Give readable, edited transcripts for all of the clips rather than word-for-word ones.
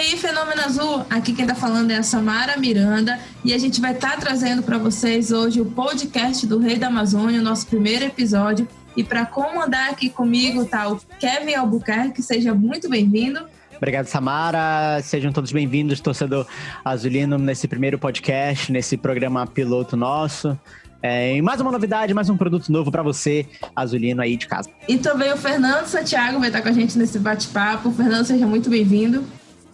aí, Fenômeno Azul, aqui quem tá falando é a Samara Miranda e a gente vai estar trazendo para vocês hoje o podcast do Rei da Amazônia, o nosso primeiro episódio. E para comandar aqui comigo tá o Kevin Albuquerque, seja muito bem-vindo. Obrigado, Samara. Sejam todos bem-vindos, torcedor azulino, nesse primeiro podcast, nesse programa piloto nosso. E mais uma novidade, mais um produto novo para você, azulino aí de casa. E também o Fernando Santiago vai estar com a gente nesse bate-papo. Fernando, seja muito bem-vindo.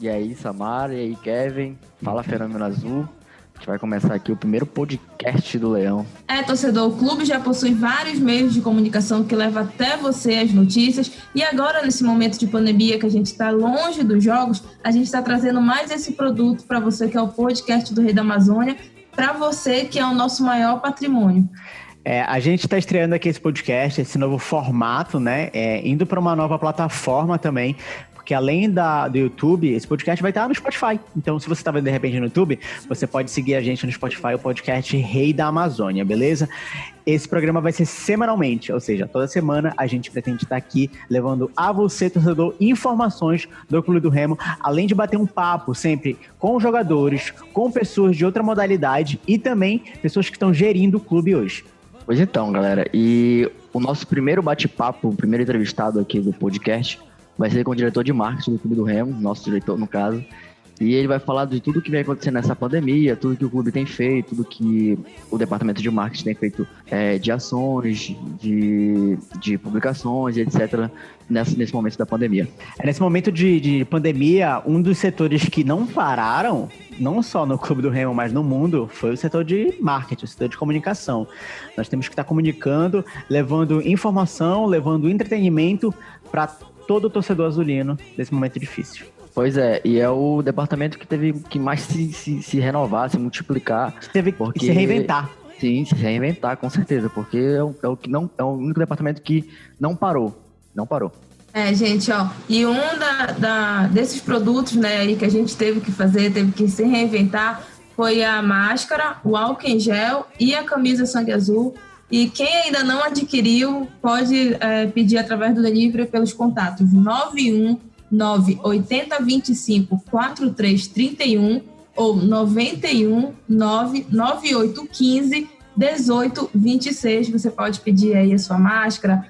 E aí, Samara, e aí, Kevin. Fala, Fenômeno Azul. A gente vai começar aqui o primeiro podcast do Leão. Torcedor, o clube já possui vários meios de comunicação que levam até você as notícias. E agora, nesse momento de pandemia, que a gente está longe dos jogos, a gente está trazendo mais esse produto para você, que é o podcast do Rei da Amazônia, para você, que é o nosso maior patrimônio. A gente está estreando aqui esse podcast, esse novo formato, né? Indo para uma nova plataforma também, porque além do YouTube, esse podcast vai estar no Spotify. Então, se você está vendo de repente no YouTube, você pode seguir a gente no Spotify, o podcast Rei da Amazônia, beleza? Esse programa vai ser semanalmente, ou seja, toda semana a gente pretende estar aqui levando a você, torcedor, informações do Clube do Remo, além de bater um papo sempre com jogadores, com pessoas de outra modalidade e também pessoas que estão gerindo o clube hoje. Pois então, galera, e o nosso primeiro bate-papo, o primeiro entrevistado aqui do podcast, vai ser com o diretor de marketing do Clube do Remo, nosso diretor no caso, e ele vai falar de tudo que vem acontecendo nessa pandemia, tudo que o clube tem feito, tudo que o departamento de marketing tem feito de ações, de publicações, etc., nesse momento da pandemia. Nesse momento de pandemia, um dos setores que não pararam, não só no Clube do Remo, mas no mundo, foi o setor de marketing, o setor de comunicação. Nós temos que estar comunicando, levando informação, levando entretenimento para todo torcedor azulino nesse momento difícil. Pois é, e é o departamento que teve que mais se renovar, se multiplicar. Teve que se reinventar. Sim, se reinventar, com certeza, porque é o único departamento que não parou. Não parou. Gente, e um desses produtos, né, aí que a gente teve que fazer, teve que se reinventar, foi a máscara, o álcool em gel e a camisa Sangue Azul. E quem ainda não adquiriu, pode pedir através do delivery pelos contatos 919-8025-4331 ou 91-99815-1826. Você pode pedir aí a sua máscara,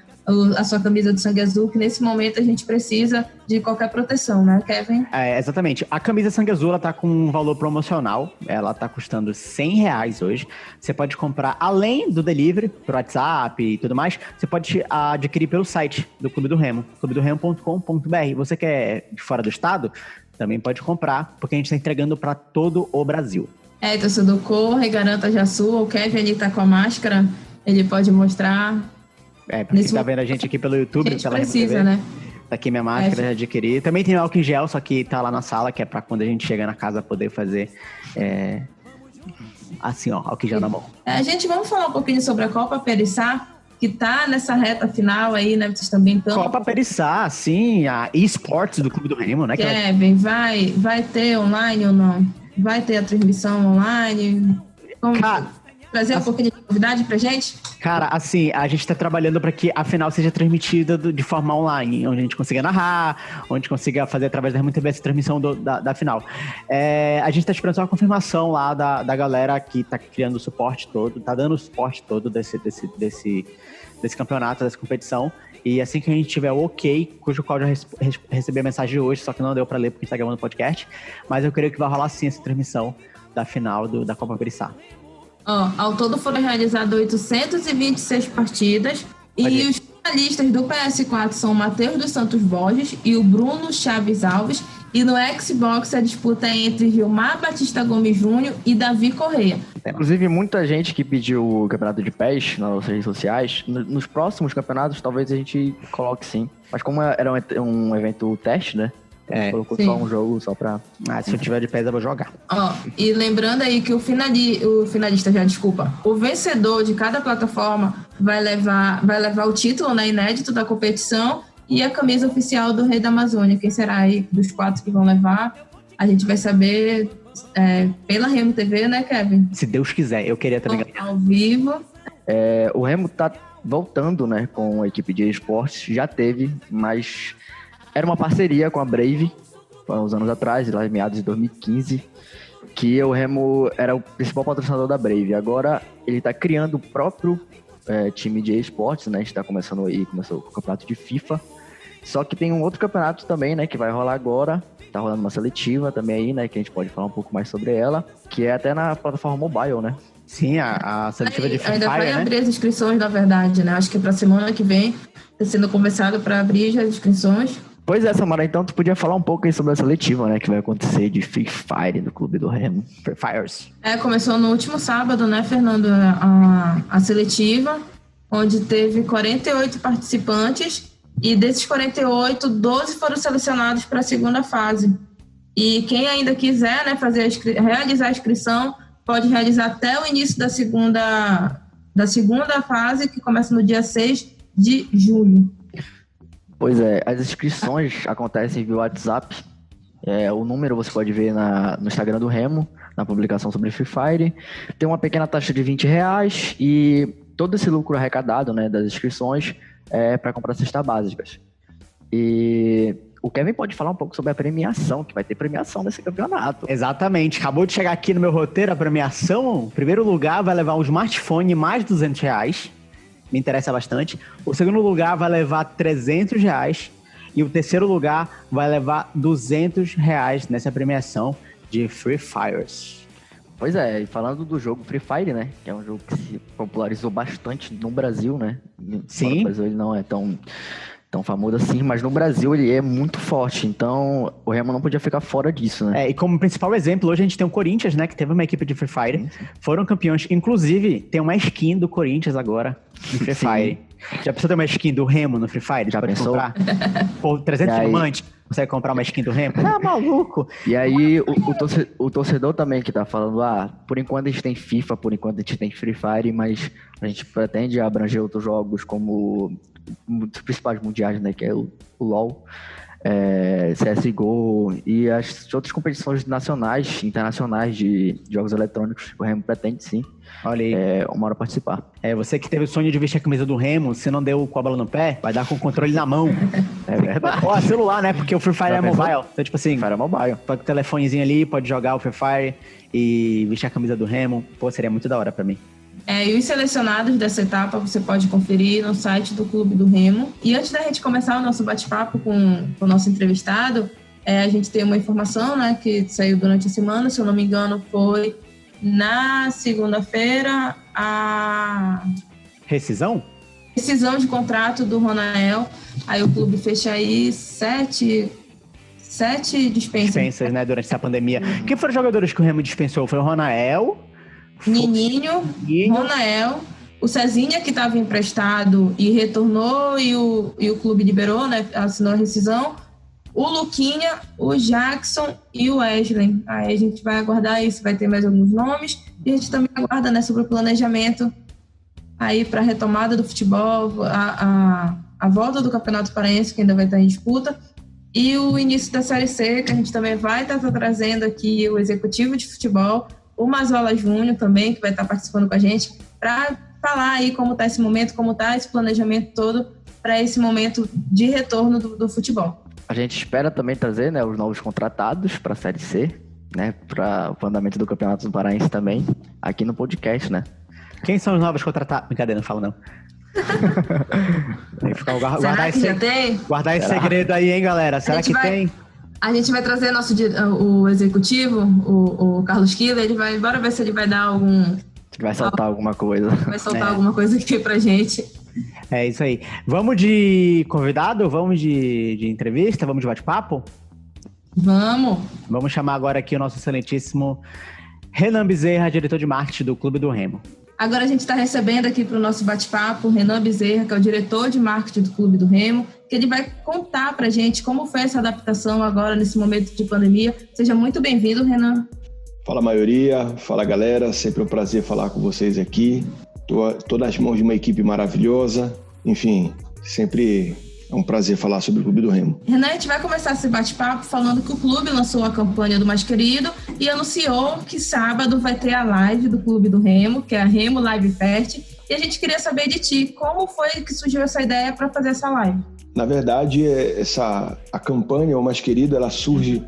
a sua camisa do Sangue Azul, que nesse momento a gente precisa de qualquer proteção, né, Kevin? Exatamente. A camisa Sangue Azul, ela tá com um valor promocional, ela tá custando R$100 hoje. Você pode comprar, além do delivery, por WhatsApp e tudo mais, você pode adquirir pelo site do Clube do Remo, clubedoremo.com.br. Você que é de fora do estado, também pode comprar, porque a gente tá entregando para todo o Brasil. Torcedor, corra e garanta já sua. O Kevin ali tá com a máscara, ele pode mostrar. Pra quem tá vendo a gente aqui pelo YouTube, a gente pela precisa, TV, né? Tá aqui minha máscara, já adquiri. Também tem o álcool em gel, só que tá lá na sala, que é pra quando a gente chega na casa poder fazer assim, álcool em gel na mão. Gente, vamos falar um pouquinho sobre a Copa Perissá, que tá nessa reta final aí, né? Vocês também estão... Copa Perissá, sim, a eSports do Clube do Remo, né? Kevin, vai ter online ou não? Vai ter a transmissão online? Vamos trazer um pouquinho de novidade pra gente? Cara, assim, a gente tá trabalhando para que a final seja transmitida de forma online, onde a gente consiga narrar, onde a gente consiga fazer através da Remo TV essa transmissão da final. A gente tá esperando só a confirmação lá da galera que tá criando o suporte todo, tá dando o suporte todo desse campeonato, dessa competição. E assim que a gente tiver o ok, cujo qual já recebi a mensagem hoje, só que não deu para ler porque a gente tá gravando o podcast, mas eu creio que vai rolar sim essa transmissão da final da Copa Perissá. Ao todo foram realizadas 826 partidas e os finalistas do PS4 são o Matheus dos Santos Borges e o Bruno Chaves Alves, e no Xbox a disputa é entre Gilmar Batista Gomes Júnior e Davi Correia. Inclusive, muita gente que pediu o campeonato de PES nas nossas redes sociais, nos próximos campeonatos talvez a gente coloque sim. Mas como era um evento teste, né? Colocou só um jogo só pra... se eu tiver de PES eu vou jogar. E lembrando aí que o vencedor de cada plataforma vai levar o título, né, inédito da competição e a camisa oficial do Rei da Amazônia. Quem será aí dos 4 que vão levar? A gente vai saber pela Remo TV, né, Kevin? Se Deus quiser, eu queria também ganhar. Ao vivo. O Remo tá voltando, né, com a equipe de esportes, já teve, mas era uma parceria com a Brave, há uns anos atrás, lá em meados de 2015, que o Remo era o principal patrocinador da Brave. Agora ele está criando o próprio time de esportes, né? A gente está começou o campeonato de FIFA. Só que tem um outro campeonato também, né, que vai rolar agora. Tá rolando uma seletiva também aí, né, que a gente pode falar um pouco mais sobre ela, que é até na plataforma mobile, né? Sim, a seletiva de Free Fire, né? Ainda vai abrir as inscrições, na verdade, né? Acho que pra semana que vem está sendo conversado para abrir já as inscrições. Pois é, Samara, então tu podia falar um pouco aí sobre a seletiva, né, que vai acontecer de Free Fire no Clube do Remo. Free Fires. Começou no último sábado, né, Fernando, a seletiva, onde teve 48 participantes e desses 48, 12 foram selecionados para a segunda fase. E quem ainda quiser, né, realizar a inscrição, pode realizar até o início da segunda fase, que começa no dia 6 de julho. Pois é, as inscrições acontecem via WhatsApp. O número você pode ver no Instagram do Remo, na publicação sobre Free Fire. Tem uma pequena taxa de R$20 e todo esse lucro arrecadado, né, das inscrições é para comprar cestas básicas. E o Kevin pode falar um pouco sobre a premiação, que vai ter premiação nesse campeonato. Exatamente. Acabou de chegar aqui no meu roteiro a premiação. Em primeiro lugar, vai levar um smartphone mais R$200. Me interessa bastante. O segundo lugar vai levar R$300. E o terceiro lugar vai levar R$200 nessa premiação de Free Fires. Pois é, e falando do jogo Free Fire, né? Que é um jogo que se popularizou bastante no Brasil, né? Sim. No Brasil ele não é tão famoso assim, mas no Brasil ele é muito forte, então o Remo não podia ficar fora disso, né? E como principal exemplo, hoje a gente tem o Corinthians, né, que teve uma equipe de Free Fire, sim. Foram campeões, inclusive tem uma skin do Corinthians agora no Free Fire. Já pensou ter uma skin do Remo no Free Fire? Já pensou? Comprar? Por 300 diamantes, consegue comprar uma skin do Remo? Ah, maluco! E aí o torcedor também que tá falando, por enquanto a gente tem FIFA, por enquanto a gente tem Free Fire, mas a gente pretende abranger outros jogos como os principais mundiais, né, que é o LoL, CSGO e as outras competições nacionais, internacionais de jogos eletrônicos. O Remo pretende sim. Olha aí. Uma hora participar. Você que teve o sonho de vestir a camisa do Remo, se não deu com a bola no pé, vai dar com o controle na mão. É verdade. Ou celular, né? Porque o Free Fire é mobile. Então, tipo assim, Free Fire é mobile. Pode com o telefonezinho ali, pode jogar o Free Fire e vestir a camisa do Remo. Pô, seria muito da hora pra mim. E os selecionados dessa etapa você pode conferir no site do Clube do Remo. E antes da gente começar o nosso bate-papo com o nosso entrevistado, a gente tem uma informação, né, que saiu durante a semana, se eu não me engano, foi na segunda-feira a... Rescisão de contrato do Ronael. Aí o clube fecha aí 7 dispensas, né, durante essa pandemia. Quem foram os jogadores que o Remo dispensou? Foi o Ronael... Nininho, Ronael, o Cezinha, que estava emprestado e retornou e o clube liberou, né, assinou a rescisão, o Luquinha, o Jackson e o Wesley. Aí a gente vai aguardar isso, vai ter mais alguns nomes e a gente também aguarda, né, sobre o planejamento aí para a retomada do futebol, a volta do Campeonato Paraense, que ainda vai estar em disputa, e o início da Série C, que a gente também vai estar trazendo aqui o executivo de futebol, o Mazola Júnior também, que vai estar participando com a gente, para falar aí como está esse momento, como está esse planejamento todo para esse momento de retorno do futebol. A gente espera também trazer, né, os novos contratados para a Série C, né, para o andamento do Campeonato do Paraense também, aqui no podcast, né? Quem são os novos contratados? Brincadeira, não falo não. Guardar esse segredo aí, hein, galera? Será que tem? A gente vai trazer o executivo, o Carlos Killer, bora ver se ele vai dar algum... Vai soltar alguma coisa. Vai soltar alguma coisa aqui pra gente. É isso aí. Vamos de convidado? Vamos de entrevista? Vamos de bate-papo? Vamos. Vamos chamar agora aqui o nosso excelentíssimo Renan Bezerra, diretor de marketing do Clube do Remo. Agora a gente está recebendo aqui para o nosso bate-papo o Renan Bezerra, que é o diretor de marketing do Clube do Remo, que ele vai contar para a gente como foi essa adaptação agora nesse momento de pandemia. Seja muito bem-vindo, Renan. Fala, maioria. Fala, galera. Sempre um prazer falar com vocês aqui. Estou nas mãos de uma equipe maravilhosa. Enfim, sempre é um prazer falar sobre o Clube do Remo. Renan, a gente vai começar esse bate-papo falando que o clube lançou a campanha do Mais Querido e anunciou que sábado vai ter a live do Clube do Remo, que é a Remo Live Fest, E a gente queria saber de ti, como foi que surgiu essa ideia para fazer essa live? Na verdade, a campanha, o Mais Querido, ela surge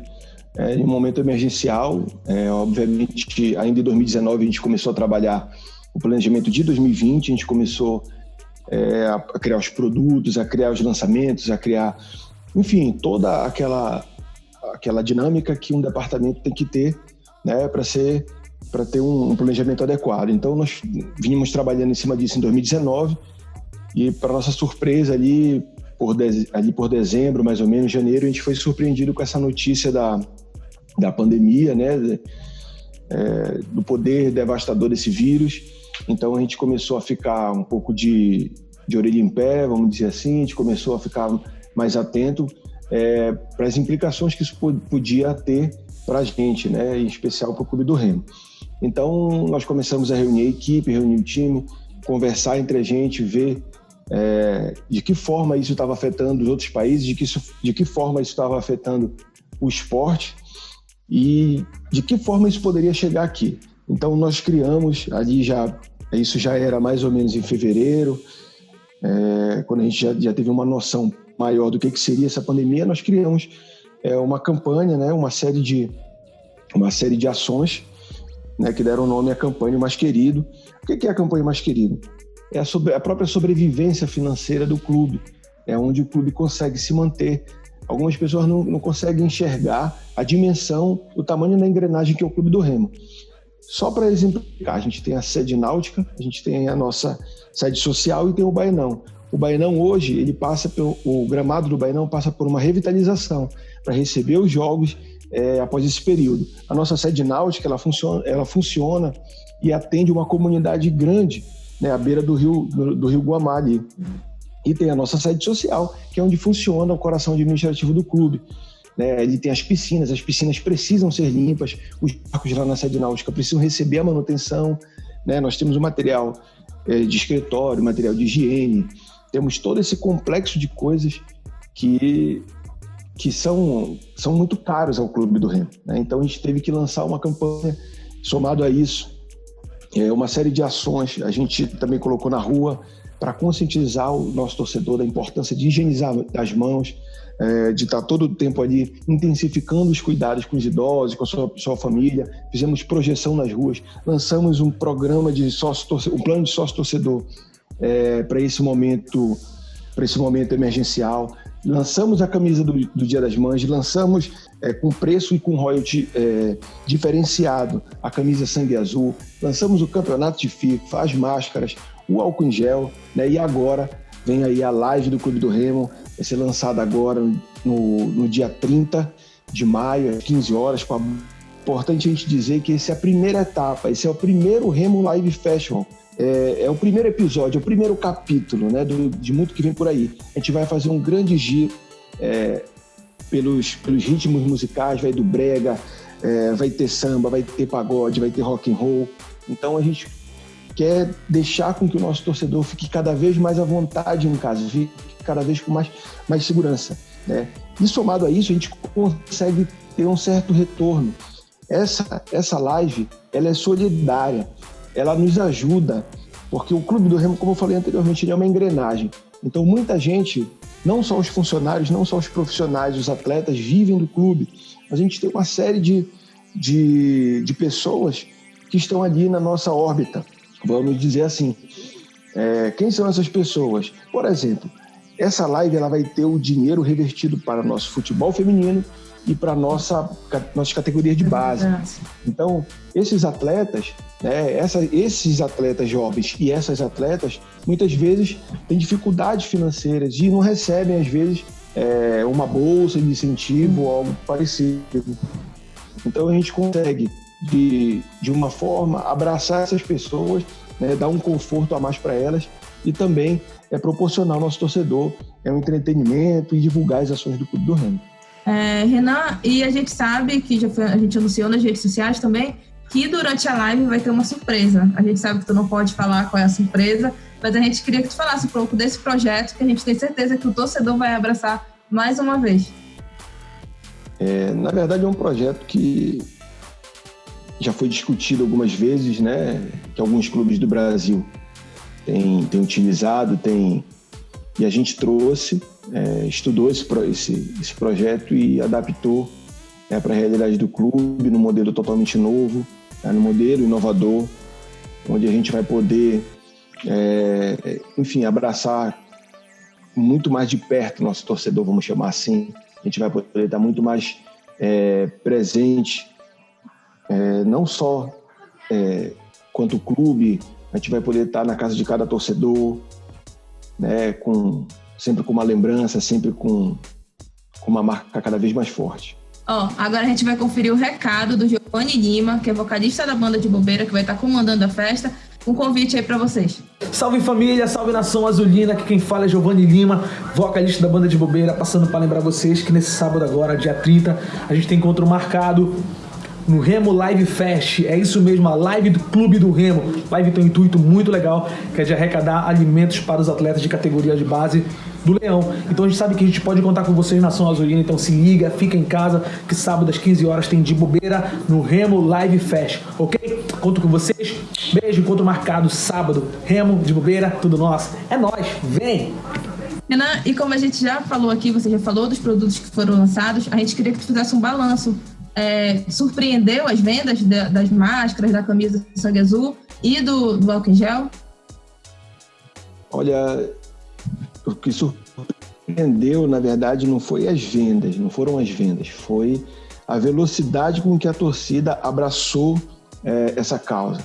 em um momento emergencial. Obviamente, ainda em 2019, a gente começou a trabalhar o planejamento de 2020, a gente começou a criar os produtos, a criar os lançamentos, a criar, enfim, toda aquela dinâmica que um departamento tem que ter, né, para ter um planejamento adequado. Então, nós vínhamos trabalhando em cima disso em 2019 e, para nossa surpresa, ali por dezembro, mais ou menos, janeiro, a gente foi surpreendido com essa notícia da pandemia, né, do poder devastador desse vírus. Então, a gente começou a ficar um pouco de orelha em pé, vamos dizer assim, a gente começou a ficar mais atento para as implicações que isso podia ter para a gente, né, em especial para o Clube do Remo. Então, nós começamos a reunir a equipe, reunir o time, conversar entre a gente, ver de que forma isso estava afetando os outros países, de que forma isso estava afetando o esporte e de que forma isso poderia chegar aqui. Então, nós criamos, isso já era mais ou menos em fevereiro, quando a gente já teve uma noção maior do que seria essa pandemia, nós criamos uma campanha, né, uma série de ações, né, que deram nome à campanha Mais Querido. O que é a campanha Mais Querido? É a própria sobrevivência financeira do clube, onde o clube consegue se manter. Algumas pessoas não conseguem enxergar a dimensão, o tamanho da engrenagem que é o Clube do Remo. Só para exemplificar, a gente tem a sede náutica, a gente tem a nossa sede social e tem o Baenão. O Baenão hoje, o gramado do Baenão passa por uma revitalização para receber os jogos após esse período. A nossa sede náutica, ela funciona e atende uma comunidade grande, né, à beira do rio Guamá ali. E tem a nossa sede social, que é onde funciona o coração administrativo do clube. Ele tem as piscinas precisam ser limpas, os barcos lá na sede náutica precisam receber a manutenção, né? Nós temos o material de escritório, material de higiene, temos todo esse complexo de coisas que são muito caros ao Clube do Remo, né? Então a gente teve que lançar uma campanha, somado a isso, uma série de ações a gente também colocou na rua para conscientizar o nosso torcedor da importância de higienizar as mãos, de estar todo o tempo ali intensificando os cuidados com os idosos, com a sua família. Fizemos projeção nas ruas, lançamos um programa um plano de sócio-torcedor para esse momento emergencial. Lançamos a camisa do Dia das Mães, lançamos com preço e com royalty diferenciado a camisa Sangue Azul, lançamos o campeonato de FIFA, as máscaras, o álcool em gel, né? E agora vem aí a live do Clube do Remo, vai ser lançada agora no dia 30 de maio, às 15 horas. Importante a gente dizer que essa é a primeira etapa, esse é o primeiro Remo Live Festival. É o primeiro episódio, é o primeiro capítulo, né, de muito que vem por aí. A gente vai fazer um grande giro pelos ritmos musicais, vai do brega, vai ter samba, vai ter pagode, vai ter rock and roll. Então a gente quer deixar com que o nosso torcedor fique cada vez mais à vontade em casa, fique cada vez com mais segurança, né? E somado a isso, a gente consegue ter um certo retorno. Essa live, ela é solidária, ela nos ajuda, porque o Clube do Remo, como eu falei anteriormente, ele é uma engrenagem. Então, muita gente, não só os funcionários, não só os profissionais, os atletas, vivem do clube, mas a gente tem uma série de pessoas que estão ali na nossa órbita, vamos dizer assim. Quem são essas pessoas? Por exemplo, essa live ela vai ter o dinheiro revertido para o nosso futebol feminino e para nossas categorias de base. Então, esses atletas, né, esses atletas jovens e essas atletas, muitas vezes têm dificuldades financeiras e não recebem, às vezes, uma bolsa de incentivo ou algo parecido. Então, a gente consegue, de uma forma, abraçar essas pessoas, né, dar um conforto a mais para elas e também proporcionar ao nosso torcedor um entretenimento e divulgar as ações do Clube do Remo. Renan, e a gente sabe que a gente anunciou nas redes sociais também que durante a live vai ter uma surpresa. A gente sabe que tu não pode falar qual é a surpresa, mas a gente queria que tu falasse um pouco desse projeto, que a gente tem certeza que o torcedor vai abraçar mais uma vez. Na verdade, é um projeto que já foi discutido algumas vezes, né? Que alguns clubes do Brasil tem utilizado, e a gente trouxe, estudou esse projeto e adaptou para a realidade do clube, num modelo totalmente novo, num modelo inovador, onde a gente vai poder, enfim, abraçar muito mais de perto o nosso torcedor, vamos chamar assim. A gente vai poder estar muito mais presente, não só quanto o clube, a gente vai poder estar na casa de cada torcedor, né, sempre com uma lembrança, sempre com uma marca cada vez mais forte. Agora a gente vai conferir o recado do Giovanni Lima, que é vocalista da banda de bobeira, que vai estar comandando a festa. Um convite aí pra vocês. Salve família, salve nação azulina, aqui quem fala é Giovanni Lima, vocalista da banda de bobeira, passando para lembrar vocês que nesse sábado agora, dia 30, a gente tem encontro marcado no Remo Live Fest. É isso mesmo, a live do Clube do Remo. Live tem um intuito muito legal, que é de arrecadar alimentos para os atletas de categoria de base do Leão. Então a gente sabe que a gente pode contar com vocês, nação azulina, então se liga, fica em casa, que sábado às 15 horas tem de bobeira no Remo Live Fest, ok? Conto com vocês, beijo, encontro marcado sábado, Remo, de bobeira, tudo nosso. É nóis, vem! Renan, e como a gente já falou aqui, você já falou dos produtos que foram lançados, a gente queria que tu fizesse um balanço. Surpreendeu as vendas das máscaras, da camisa Sangue Azul e do álcool em gel? Olha, o que surpreendeu, na verdade, não foram as vendas, foi a velocidade com que a torcida abraçou essa causa.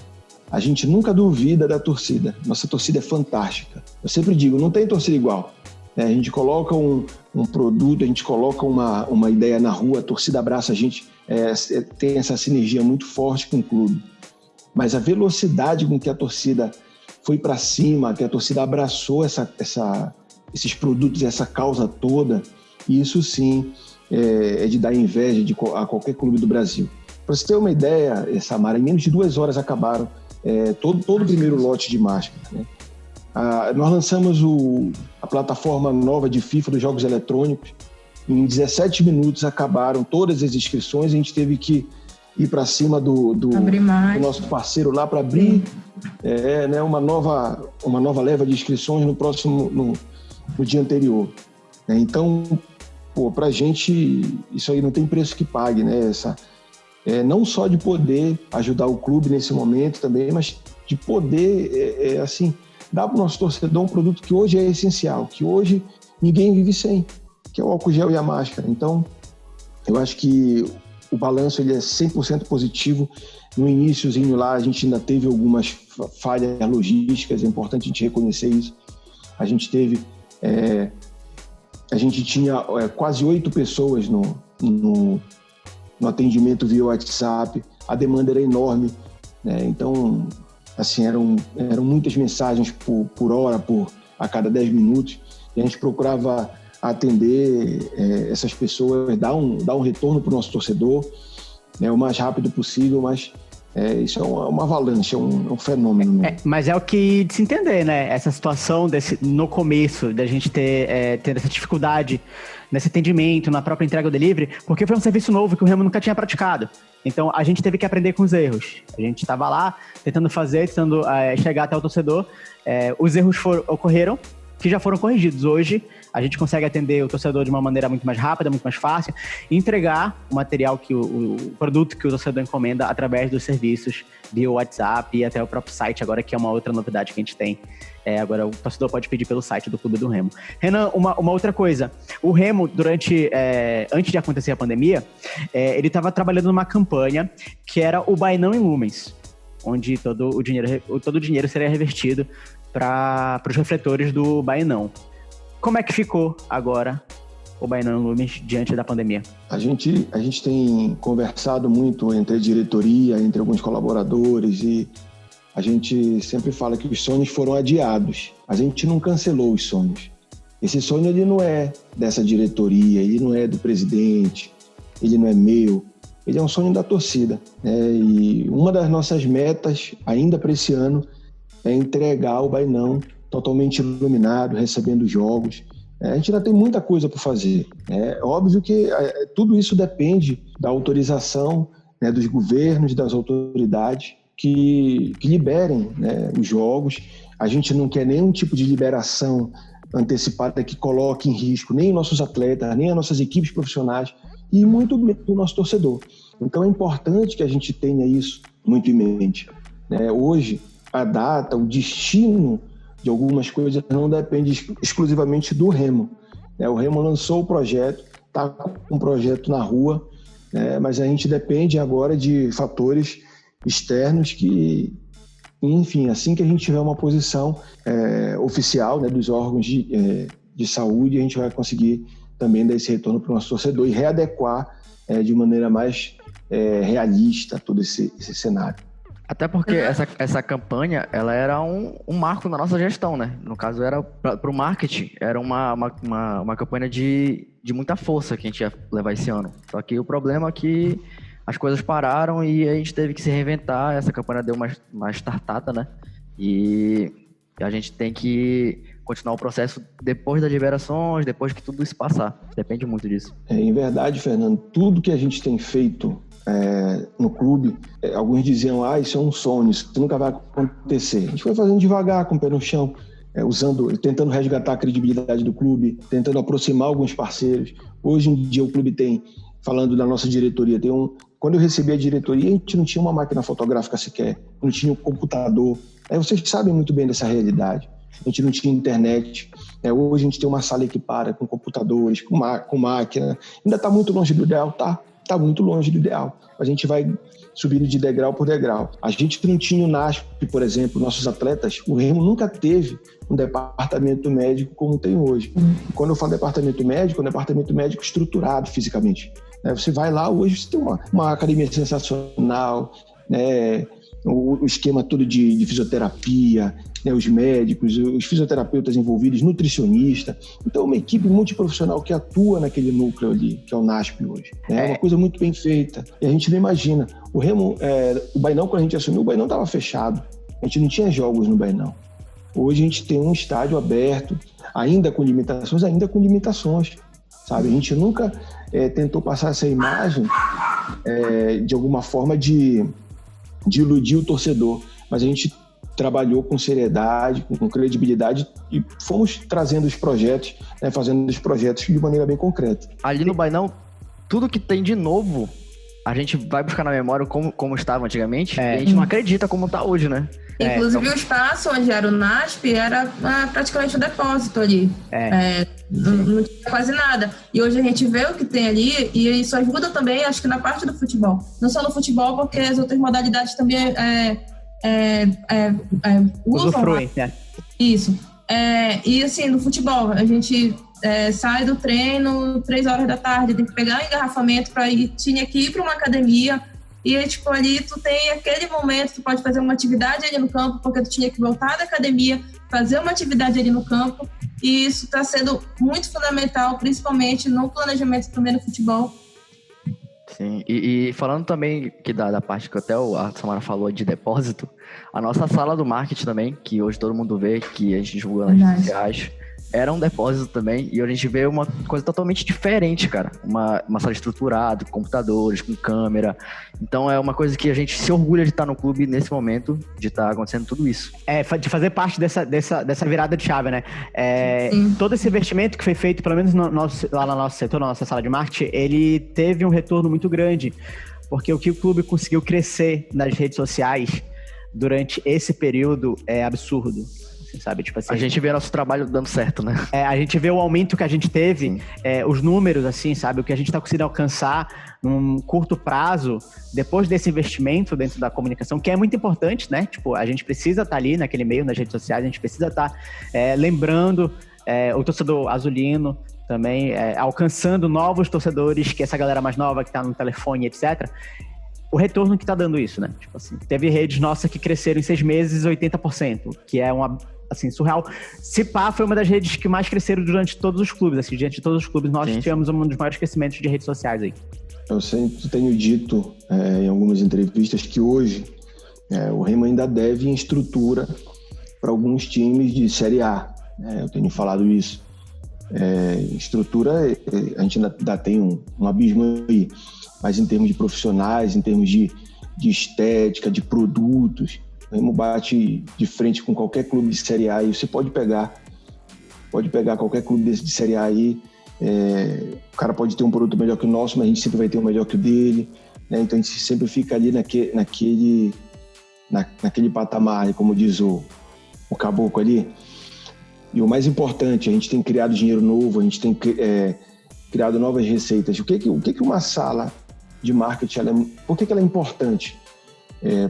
A gente nunca duvida da torcida, nossa torcida é fantástica. Eu sempre digo, não tem torcida igual. A gente coloca um produto, a gente coloca uma ideia na rua, a torcida abraça a gente, tem essa sinergia muito forte com o clube. Mas a velocidade com que a torcida foi para cima, que a torcida abraçou esses produtos, essa causa toda, isso sim é de dar inveja a qualquer clube do Brasil. Para você ter uma ideia, Samara, em menos de 2 horas acabaram todo o primeiro lote de máscaras, né? Nós lançamos a plataforma nova de FIFA dos jogos eletrônicos. Em 17 minutos acabaram todas as inscrições. A gente teve que ir para cima do nosso parceiro lá para abrir uma nova leva de inscrições no dia anterior. Então, para a gente, isso aí não tem preço que pague, né? Não só de poder ajudar o clube nesse momento também, mas de poder, dar para o nosso torcedor um produto que hoje é essencial, que hoje ninguém vive sem, que é o álcool gel e a máscara. Então, eu acho que o balanço ele é 100% positivo. No iníciozinho lá, a gente ainda teve algumas falhas logísticas, é importante a gente reconhecer isso. A gente tinha quase 8 pessoas no atendimento via WhatsApp, a demanda era enorme, né? Então, eram muitas mensagens por hora, a cada 10 minutos, e a gente procurava atender essas pessoas, dar um retorno para o nosso torcedor, né, o mais rápido possível, mas isso é uma avalanche, é um fenômeno. Mas é o que de se entender, né? Essa situação no começo, da gente ter essa dificuldade nesse atendimento, na própria entrega do delivery, porque foi um serviço novo que o Remo nunca tinha praticado. Então, a gente teve que aprender com os erros. A gente estava lá, tentando chegar até o torcedor. Os erros ocorreram, que já foram corrigidos. Hoje, a gente consegue atender o torcedor de uma maneira muito mais rápida, muito mais fácil, e entregar o material, o produto que o torcedor encomenda através dos serviços via WhatsApp e até o próprio site, agora que é uma outra novidade que a gente tem. Agora o torcedor pode pedir pelo site do Clube do Remo. Renan, uma outra coisa. O Remo, antes de acontecer a pandemia, ele estava trabalhando numa campanha que era o Bainão em Lumens, onde todo o dinheiro seria revertido para os refletores do Bainão. Como é que ficou agora o Bainão em Lumens diante da pandemia? A gente tem conversado muito entre a diretoria, entre alguns colaboradores, e a gente sempre fala que os sonhos foram adiados. A gente não cancelou os sonhos. Esse sonho ele não é dessa diretoria, ele não é do presidente, ele não é meu, ele é um sonho da torcida, né? E uma das nossas metas ainda para esse ano é entregar o Bainão totalmente iluminado, recebendo jogos. A gente ainda tem muita coisa para fazer. É óbvio que tudo isso depende da autorização, né, dos governos, das autoridades que liberem, né, os jogos. A gente não quer nenhum tipo de liberação antecipada que coloque em risco nem nossos atletas, nem as nossas equipes profissionais e muito do nosso torcedor. Então é importante que a gente tenha isso muito em mente, né? Hoje, a data, o destino de algumas coisas não depende exclusivamente do Remo, né? O Remo lançou o projeto, está com um projeto na rua, né? Mas a gente depende agora de fatores externos que, enfim, assim que a gente tiver uma posição oficial, né, dos órgãos de saúde, a gente vai conseguir também dar esse retorno para o nosso torcedor e readequar de maneira mais realista todo esse cenário. Até porque essa campanha, ela era um marco na nossa gestão, né? No caso, era para o marketing, era uma campanha de muita força que a gente ia levar esse ano. Só que o problema é que as coisas pararam e a gente teve que se reinventar. Essa campanha deu uma startada, né? E a gente tem que continuar o processo depois das liberações, depois que tudo isso passar. Depende muito disso. Em verdade, Fernando, tudo que a gente tem feito no clube, alguns diziam, isso é um sonho, isso nunca vai acontecer. A gente foi fazendo devagar, com o pé no chão, tentando resgatar a credibilidade do clube, tentando aproximar alguns parceiros. Hoje em dia o clube tem, falando da nossa diretoria, quando eu recebi a diretoria, a gente não tinha uma máquina fotográfica sequer, não tinha um computador. Vocês sabem muito bem dessa realidade. A gente não tinha internet. Hoje a gente tem uma sala equipada com computadores, com máquina. Ainda está muito longe do ideal, está muito longe do ideal. A gente vai subindo de degrau por degrau. A gente não tinha o NASP, por exemplo, nossos atletas, o Remo nunca teve um departamento médico como tem hoje. E quando eu falo departamento médico, é um departamento médico estruturado fisicamente. Você vai lá, hoje você tem uma academia sensacional, né? O esquema todo de fisioterapia, né? Os médicos, os fisioterapeutas envolvidos, nutricionista. Então, uma equipe multiprofissional que atua naquele núcleo ali, que é o NASP hoje. É uma coisa muito bem feita. E a gente não imagina. O Remo, o Bainão, quando a gente assumiu, o Bainão estava fechado. A gente não tinha jogos no Bainão. Hoje a gente tem um estádio aberto, ainda com limitações, sabe? A gente nunca tentou passar essa imagem de alguma forma de iludir o torcedor, mas a gente trabalhou com seriedade, com credibilidade e fomos trazendo os projetos, fazendo os projetos de maneira bem concreta. Ali no Bainão, tudo que tem de novo, a gente vai buscar na memória como estava antigamente, e a gente não acredita como está hoje, né? Inclusive o espaço onde era o NASP era praticamente um depósito ali. Não tinha quase nada. E hoje a gente vê o que tem ali e isso ajuda também, acho que na parte do futebol. Não só no futebol, porque as outras modalidades também usufruem, né? Isso. E assim, no futebol, a gente sai do treino 3 horas da tarde, tem que pegar engarrafamento tinha que ir para uma academia. E aí, tipo, ali tu tem aquele momento, tu pode fazer uma atividade ali no campo, porque tu tinha que voltar da academia, fazer uma atividade ali no campo, e isso está sendo muito fundamental, principalmente no planejamento também no futebol. Sim, e falando também que da parte que até a Samara falou de depósito, a nossa sala do marketing também, que hoje todo mundo vê, que a gente divulga nas redes sociais, era um depósito também, e a gente vê uma coisa totalmente diferente, cara. Uma sala estruturada, com computadores, com câmera. Então é uma coisa que a gente se orgulha de estar no clube nesse momento, de estar acontecendo tudo isso. De fazer parte dessa virada de chave, né? Todo esse investimento que foi feito, pelo menos lá no nosso setor, na nossa sala de marketing, ele teve um retorno muito grande, porque o que o clube conseguiu crescer nas redes sociais durante esse período é absurdo. Sabe? Tipo assim, a gente vê nosso trabalho dando certo, né? A gente vê o aumento que a gente teve, os números, assim, sabe? O que a gente está conseguindo alcançar num curto prazo, depois desse investimento dentro da comunicação, que é muito importante, né? Tipo, a gente precisa estar ali naquele meio, nas redes sociais, a gente precisa estar lembrando o torcedor azulino também, alcançando novos torcedores, que essa galera mais nova que está no telefone, etc., o retorno que tá dando isso, né? Tipo assim, teve redes nossas que cresceram em 6 meses 80%, que é assim, surreal. Se pá, foi uma das redes que mais cresceram durante todos os clubes, assim, diante de todos os clubes, nós tivemos um dos maiores crescimentos de redes sociais aí. Eu sempre tenho dito em algumas entrevistas que hoje o Remo ainda deve em estrutura para alguns times de Série A. Eu tenho falado isso. Estrutura, a gente ainda tem um abismo aí. Mas em termos de profissionais, em termos de estética, de produtos, O Remo bate de frente com qualquer clube de Série A e você pode pegar qualquer clube desse de Série A aí. O cara pode ter um produto melhor que o nosso, mas a gente sempre vai ter um melhor que o dele, né? Então a gente sempre fica ali naquele patamar, como diz o caboclo ali. E o mais importante, a gente tem criado dinheiro novo, a gente tem criado novas receitas. O que uma sala de marketing, por que ela é importante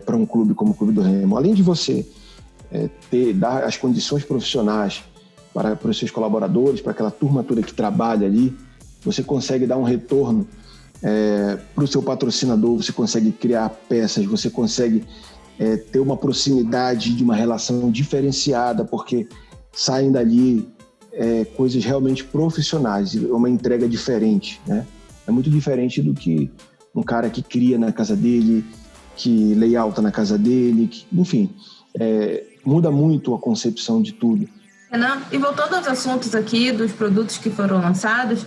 para um clube como o Clube do Remo? Além de você dar as condições profissionais para os seus colaboradores, para aquela turma toda que trabalha ali, você consegue dar um retorno para o seu patrocinador, você consegue criar peças, você consegue ter uma proximidade de uma relação diferenciada, porque saem dali coisas realmente profissionais, uma entrega diferente, né? É muito diferente do que um cara que cria na casa dele, que layouta na casa dele, enfim, muda muito a concepção de tudo. Renan, e voltando aos assuntos aqui dos produtos que foram lançados,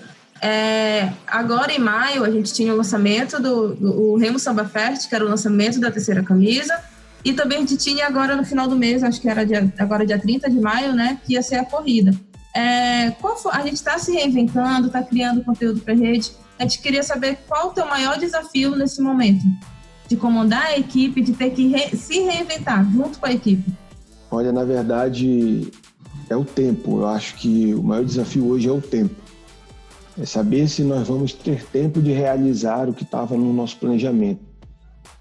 agora em maio a gente tinha o lançamento do Remo Samba Fest, que era o lançamento da terceira camisa, e também a gente tinha agora no final do mês, acho que era agora dia 30 de maio, né, que ia ser a corrida. A gente está se reinventando, está criando conteúdo para a rede. A gente queria saber qual o teu maior desafio nesse momento, de comandar a equipe, de ter que se reinventar junto com a equipe. Olha, na verdade, é o tempo. Eu acho que o maior desafio hoje é o tempo. É saber se nós vamos ter tempo de realizar o que estava no nosso planejamento.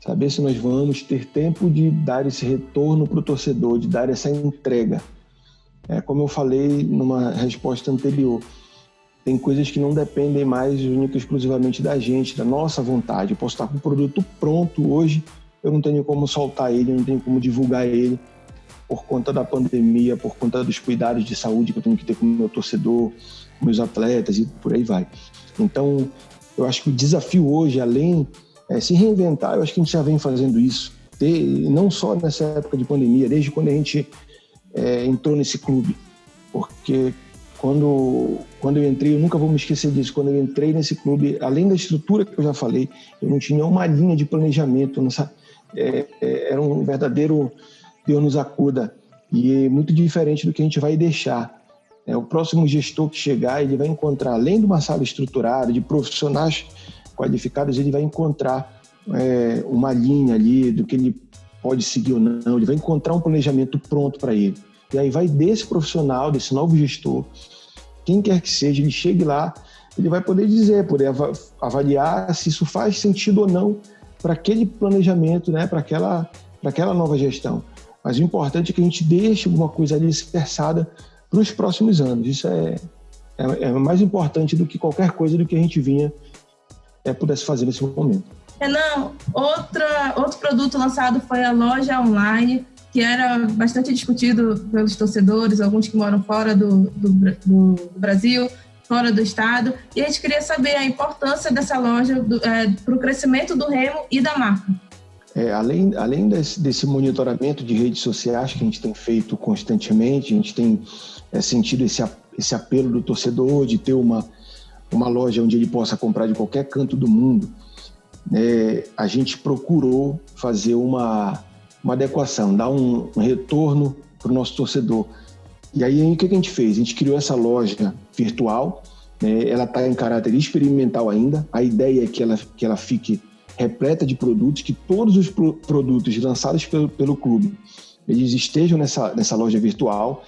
Saber se nós vamos ter tempo de dar esse retorno para o torcedor, de dar essa entrega. Como eu falei numa resposta anterior, tem coisas que não dependem mais única e exclusivamente da gente, da nossa vontade. Eu posso estar com o produto pronto hoje, eu não tenho como soltar ele, eu não tenho como divulgar ele por conta da pandemia, por conta dos cuidados de saúde que eu tenho que ter com o meu torcedor, com meus atletas e por aí vai. Então, eu acho que o desafio hoje, além se reinventar, eu acho que a gente já vem fazendo isso, não só nessa época de pandemia, desde quando a gente entrou nesse clube, porque quando eu entrei, eu nunca vou me esquecer disso, quando eu entrei nesse clube, além da estrutura que eu já falei, eu não tinha uma linha de planejamento, era um verdadeiro Deus nos acuda, e é muito diferente do que a gente vai deixar. O próximo gestor que chegar, ele vai encontrar, além de uma sala estruturada, de profissionais qualificados, ele vai encontrar uma linha ali do que ele pode seguir ou não, ele vai encontrar um planejamento pronto para ele. E aí vai desse profissional, desse novo gestor, quem quer que seja, ele chegue lá, ele vai poder avaliar se isso faz sentido ou não para aquele planejamento, né, para aquela nova gestão. Mas o importante é que a gente deixe alguma coisa ali dispersada para os próximos anos. Isso é mais importante do que qualquer coisa do que a gente pudesse fazer nesse momento. Renan, outro produto lançado foi a loja online, que era bastante discutido pelos torcedores, alguns que moram fora do Brasil, fora do estado, e a gente queria saber a importância dessa loja para o crescimento do Remo e da marca. Além desse monitoramento de redes sociais que a gente tem feito constantemente, a gente tem sentido esse apelo do torcedor de ter uma loja onde ele possa comprar de qualquer canto do mundo. A gente procurou fazer uma adequação, dar um retorno para o nosso torcedor. E aí, o que a gente fez? A gente criou essa loja virtual, ela está em caráter experimental ainda. A ideia é que ela fique repleta de produtos, que todos os produtos lançados pelo clube, eles estejam nessa loja virtual,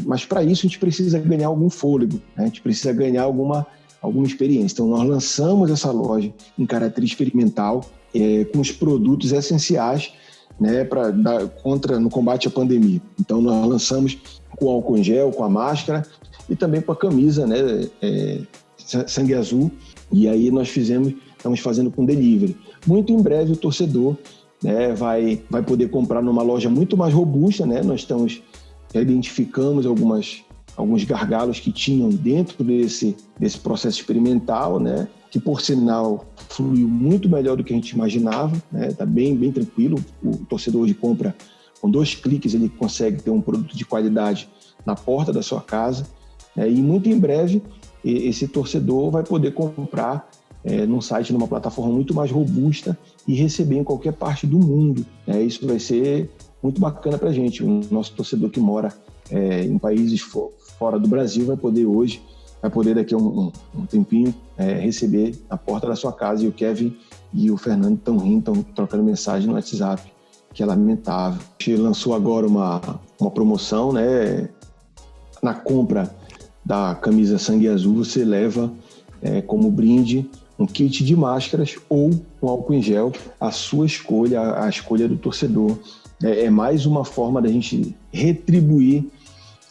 mas para isso a gente precisa ganhar algum fôlego, né? A gente precisa ganhar alguma experiência. Então, nós lançamos essa loja em caráter experimental, com os produtos essenciais, né, no combate à pandemia. Então, nós lançamos com o álcool em gel, com a máscara e também com a camisa, né, Sangue Azul. E aí estamos fazendo com delivery. Muito em breve o torcedor, né, vai poder comprar numa loja muito mais robusta, né? Nós identificamos alguns gargalos que tinham dentro desse processo experimental, né? Que, por sinal, fluiu muito melhor do que a gente imaginava, né? Tá bem tranquilo. O torcedor hoje compra, com 2 cliques, ele consegue ter um produto de qualidade na porta da sua casa, né? E muito em breve esse torcedor vai poder comprar num site, numa plataforma muito mais robusta e receber em qualquer parte do mundo. Isso vai ser muito bacana para a gente. O nosso torcedor que mora em países fora do Brasil vai poder daqui a um tempinho receber na porta da sua casa. E o Kevin e o Fernando estão trocando mensagem no WhatsApp, que é lamentável. A gente lançou agora uma promoção, né? Na compra da camisa Sangue Azul, você leva como brinde um kit de máscaras ou um álcool em gel, a sua escolha, a escolha do torcedor. É mais uma forma da gente retribuir,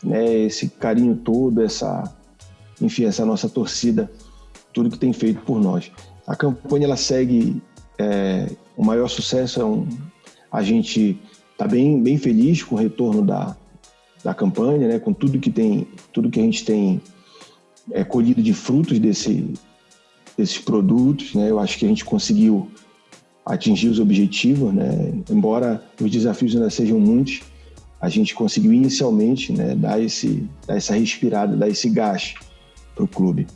né, esse carinho todo, essa nossa torcida, tudo que tem feito por nós. A campanha ela segue o maior sucesso. A gente está bem feliz com o retorno da campanha, né, com tudo que a gente tem colhido de frutos desses produtos, né. Eu acho que a gente conseguiu atingir os objetivos, né. Embora os desafios ainda sejam muitos, a gente conseguiu inicialmente, né, dar essa respirada, dar esse gás para o clube.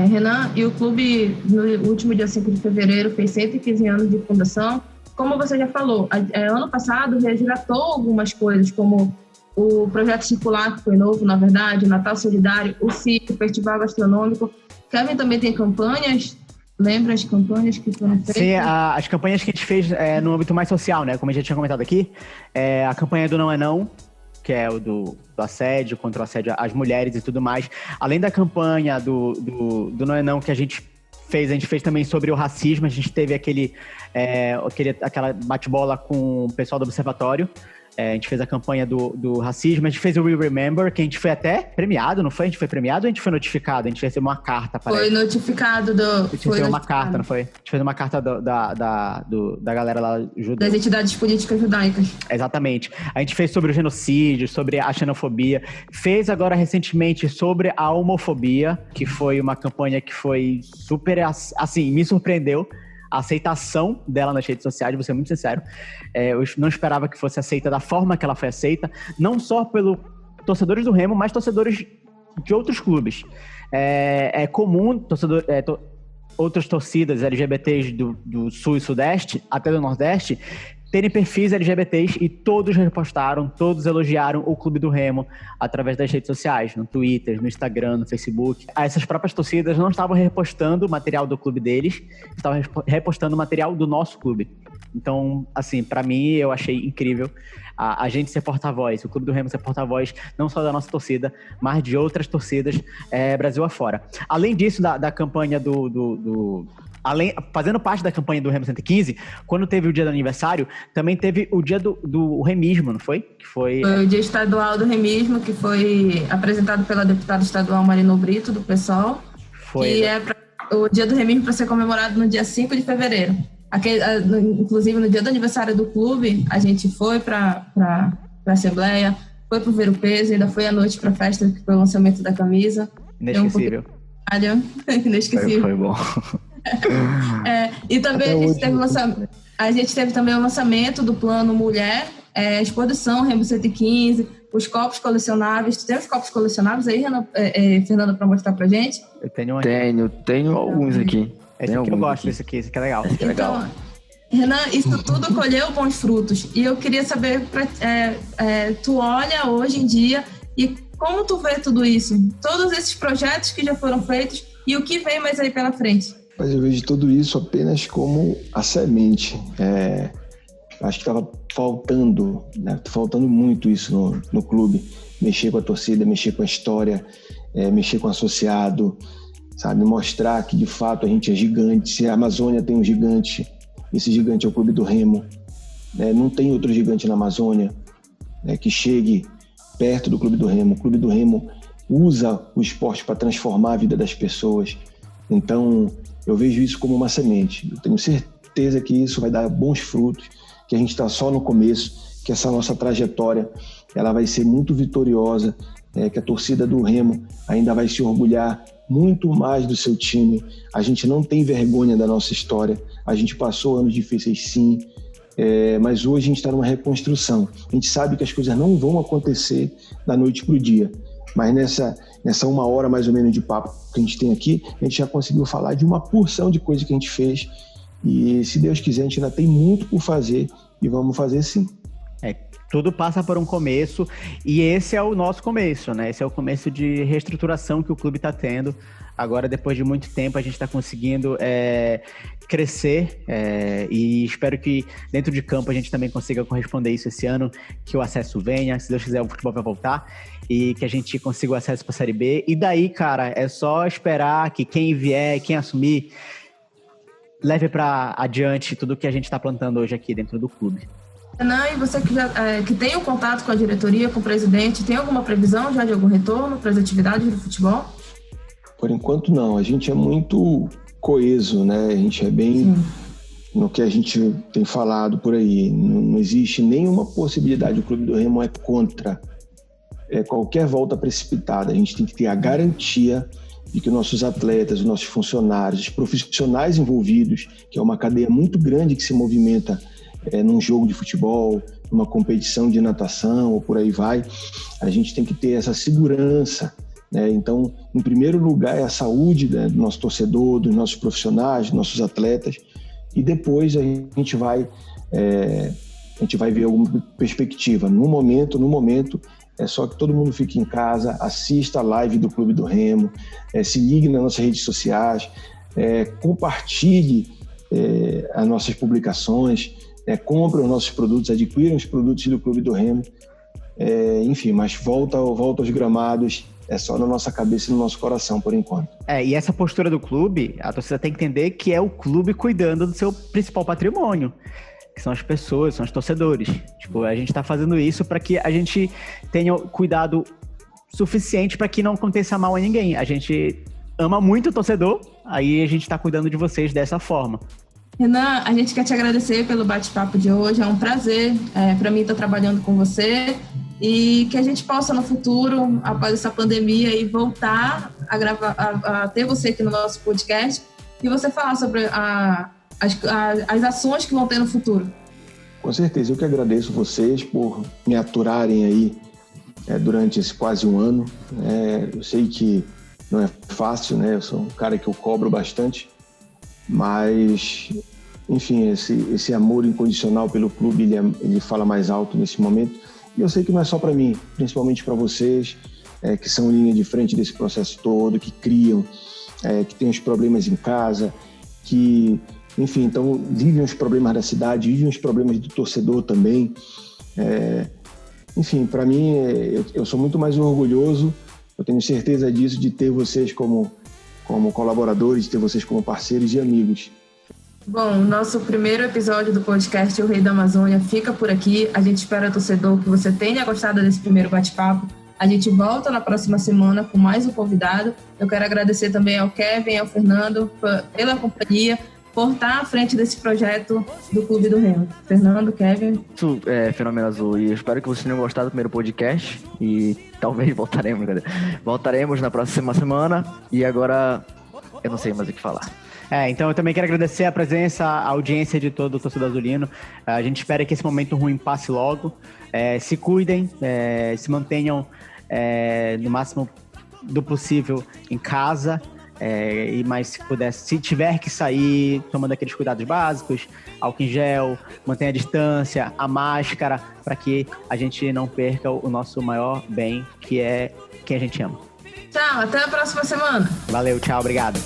Renan, e o clube no último dia 5 de fevereiro fez 115 anos de fundação. Como você já falou, ano passado resgatou algumas coisas, como o projeto circular, que foi novo, na verdade, o Natal Solidário, o CIC, o Festival Gastronômico. Kevin também tem campanhas. Lembra as campanhas que foram feitas? Sim, as campanhas que a gente fez no âmbito mais social, né? Como a gente já tinha comentado aqui, a campanha do Não é Não, que é o do assédio, contra o assédio às mulheres e tudo mais. Além da campanha do Não é Não que a gente fez também sobre o racismo. A gente teve aquela bate-bola com o pessoal do Observatório. A gente fez a campanha do racismo, a gente fez o We Remember, que a gente foi até premiado, não foi? A gente foi premiado ou a a gente foi notificado? A gente recebeu uma carta, parece. Foi notificado A gente recebeu uma carta, não foi? A gente fez uma carta da galera lá judaica. Das entidades políticas judaicas. Exatamente. A gente fez sobre o genocídio, sobre a xenofobia. Fez agora recentemente sobre a homofobia, que foi uma campanha que foi super, assim, me surpreendeu. A aceitação dela nas redes sociais, vou ser muito sincero. Eu não esperava que fosse aceita da forma que ela foi aceita, não só pelos torcedores do Remo, mas torcedores de outros clubes. É comum outras torcidas LGBTs do Sul e Sudeste, até do Nordeste, terem perfis LGBTs e todos repostaram, todos elogiaram o Clube do Remo através das redes sociais, no Twitter, no Instagram, no Facebook. Essas próprias torcidas não estavam repostando o material do clube deles, estavam repostando o material do nosso clube. Então, assim, pra mim, eu achei incrível a gente ser porta-voz, o Clube do Remo ser porta-voz, não só da nossa torcida, mas de outras torcidas Brasil afora. Além disso, da campanha fazendo parte da campanha do Remo 115, quando teve o dia do aniversário, também teve o dia do remismo, não foi? Foi o dia estadual do remismo, que foi apresentado pela deputada estadual Marina Brito, do PSOL, que é o dia do remismo para ser comemorado no dia 5 de fevereiro. Inclusive, no dia do aniversário do clube, a gente foi para a Assembleia, foi para o Ver o Peso, ainda foi à noite para a festa, que foi o lançamento da camisa. Inesquecível. Inesquecível. Foi bom. E também a gente teve também o lançamento do Plano Mulher, exposição Remo 115, os copos colecionáveis. Tu tem os copos colecionáveis aí, Fernanda, para mostrar pra gente? Eu tenho um aqui. Tenho alguns aqui. Esse aqui eu gosto desse aqui, esse aqui é legal. Então, Renan, isso tudo colheu bons frutos. E eu queria saber, tu olha hoje em dia e como tu vê tudo isso? Todos esses projetos que já foram feitos e o que vem mais aí pela frente? Mas eu vejo tudo isso apenas como a semente. Acho que estava faltando, né? Faltando muito isso no clube. Mexer com a torcida, mexer com a história, mexer com o associado, sabe? Mostrar que, de fato, a gente é gigante. Se a Amazônia tem um gigante, esse gigante é o Clube do Remo. Não tem outro gigante na Amazônia que chegue perto do Clube do Remo. O Clube do Remo usa o esporte para transformar a vida das pessoas. Então, eu vejo isso como uma semente. Eu tenho certeza que isso vai dar bons frutos, que a gente está só no começo, que essa nossa trajetória ela vai ser muito vitoriosa, que a torcida do Remo ainda vai se orgulhar muito mais do seu time. A gente não tem vergonha da nossa história. A gente passou anos difíceis, sim, mas hoje a gente está numa reconstrução. A gente sabe que as coisas não vão acontecer da noite para o dia. Mas nessa 1 hora mais ou menos de papo que a gente tem aqui, a gente já conseguiu falar de uma porção de coisa que a gente fez. E se Deus quiser, a gente ainda tem muito por fazer e vamos fazer sim. Tudo passa por um começo, e esse é o nosso começo, né? Esse é o começo de reestruturação que o clube está tendo. Agora, depois de muito tempo, a gente está conseguindo crescer, e espero que dentro de campo a gente também consiga corresponder isso esse ano, que o acesso venha, se Deus quiser o futebol vai voltar, e que a gente consiga o acesso para a Série B. E daí, cara, é só esperar que quem vier, quem assumir, leve para adiante tudo que a gente está plantando hoje aqui dentro do clube. Renan, e você que tem um contato com a diretoria, com o presidente, tem alguma previsão já de algum retorno para as atividades do futebol? Por enquanto não, a gente é muito coeso, né? A gente é bem no que a gente tem falado por aí. Não existe nenhuma possibilidade, o Clube do Remo é contra qualquer volta precipitada. A gente tem que ter a garantia de que nossos atletas, os nossos funcionários, os profissionais envolvidos, que é uma cadeia muito grande que se movimenta num jogo de futebol, numa competição de natação ou por aí vai, a gente tem que ter essa segurança, né? Então, em primeiro lugar é a saúde, né, do nosso torcedor, dos nossos profissionais, dos nossos atletas, e depois a gente vai ver alguma perspectiva. No momento, é só que todo mundo fique em casa, assista a live do Clube do Remo, se ligue nas nossas redes sociais, compartilhe as nossas publicações, compre os nossos produtos, adquira os produtos do Clube do Remo, enfim, mas volta aos gramados, é só na nossa cabeça e no nosso coração, por enquanto. E essa postura do clube, a torcida tem que entender que é o clube cuidando do seu principal patrimônio, que são as pessoas, são os torcedores. Tipo, a gente tá fazendo isso para que a gente tenha cuidado suficiente para que não aconteça mal a ninguém. A gente ama muito o torcedor, aí a gente tá cuidando de vocês dessa forma. Renan, a gente quer te agradecer pelo bate-papo de hoje, é um prazer para mim estar trabalhando com você, e que a gente possa no futuro, após essa pandemia, aí, voltar a gravar, a ter você aqui no nosso podcast e você falar sobre as ações que vão ter no futuro. Com certeza, eu que agradeço vocês por me aturarem aí durante esse quase um ano. Eu sei que não é fácil, né? Eu sou um cara que eu cobro bastante, mas, enfim, esse amor incondicional pelo clube, ele fala mais alto nesse momento. E eu sei que não é só para mim, principalmente para vocês, que são linha de frente desse processo todo, que criam, que têm os problemas em casa, que, enfim, então vivem os problemas da cidade, vivem os problemas do torcedor também. Enfim, para mim, eu sou muito mais orgulhoso, eu tenho certeza disso, de ter vocês como colaboradores, de ter vocês como parceiros e amigos. Bom, nosso primeiro episódio do podcast O Rei da Amazônia fica por aqui. A gente espera, torcedor, que você tenha gostado desse primeiro bate-papo. A gente volta na próxima semana com mais um convidado. Eu quero agradecer também ao Kevin e ao Fernando pela companhia, por estar à frente desse projeto do Clube do Remo. Fernando, Kevin. Isso é Fenômeno Azul, e eu espero que vocês tenham gostado do primeiro podcast, e talvez voltaremos na próxima semana, e agora eu não sei mais o que falar. Então eu também quero agradecer a presença, a audiência de todo o torcedor azulino. A gente espera que esse momento ruim passe logo. Se cuidem, se mantenham no máximo do possível em casa. Mas se puder, se tiver que sair, tomando aqueles cuidados básicos, álcool em gel, mantenha a distância, a máscara, para que a gente não perca o nosso maior bem, que é quem a gente ama. Tchau, até a próxima semana. Valeu, tchau, obrigado.